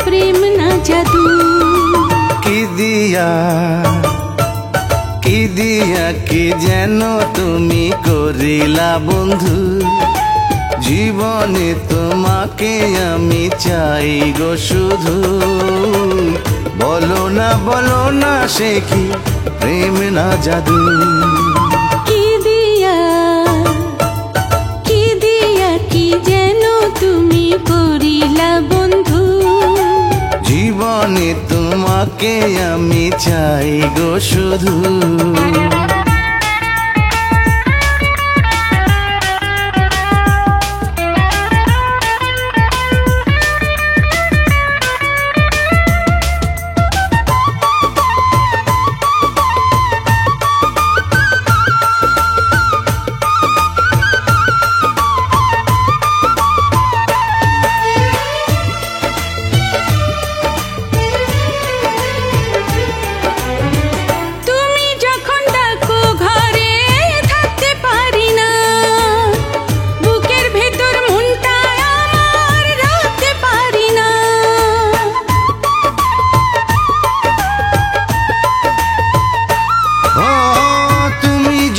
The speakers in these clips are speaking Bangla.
প্রেম না জাদু। কি দিয়া কি যেন তুমি করিলা বন্ধু, জীবনে তোমাকে আমি চাই গো শুধু। বলো না সে কি প্রেম না জাদু। কি দিয়া কি যেন তুমি করিলা বন্ধু, জীবনে তোমাকে আমি চাই গো শুধু।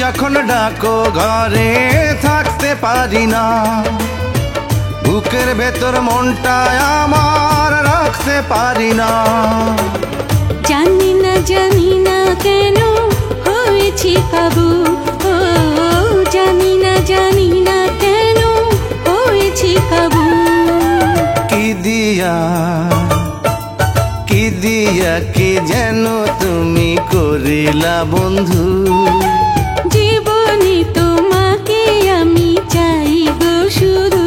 যখন ডাকো ঘরে থাকতে পারি না, বুকের ভেতর মনটা আমার রাখতে পারি না। জানি না কেন হয়েছি কাবু, ও জানি না কেন হয়েছি কাবু। কি দিয়া কি যেন তুমি করিলা বন্ধু, জীবনে তোমাকে আমি চাই গো শুধু।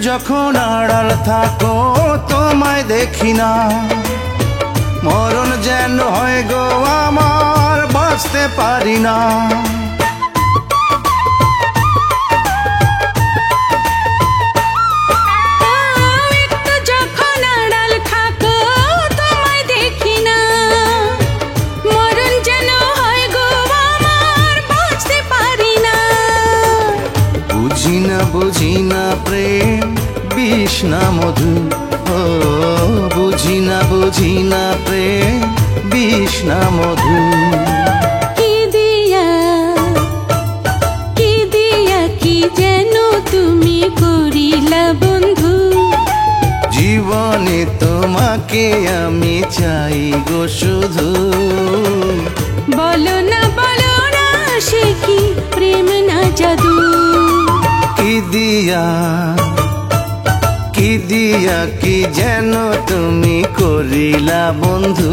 যখন আড়াল থাকো তোমায় দেখি না, মরণ যেন হয় গো আমার, বাঁচতে পারি না। যখন আড়াল থাকো তোমায় দেখি না, মরণ যেন হয় গো আমার, বাঁচতে পারি না। বুঝি না প্রেম বিষ না মধু, ও বুঝি না প্রেম বিষ না মধু। কি দিয়া কি যেন তুমি করিলা বন্ধু, জীবনে তোমাকে আমি চাই গো শুধু। বলো না সে কি প্রেম না জাদু। কি দিয়া কি যেন তুমি করিলা বন্ধু,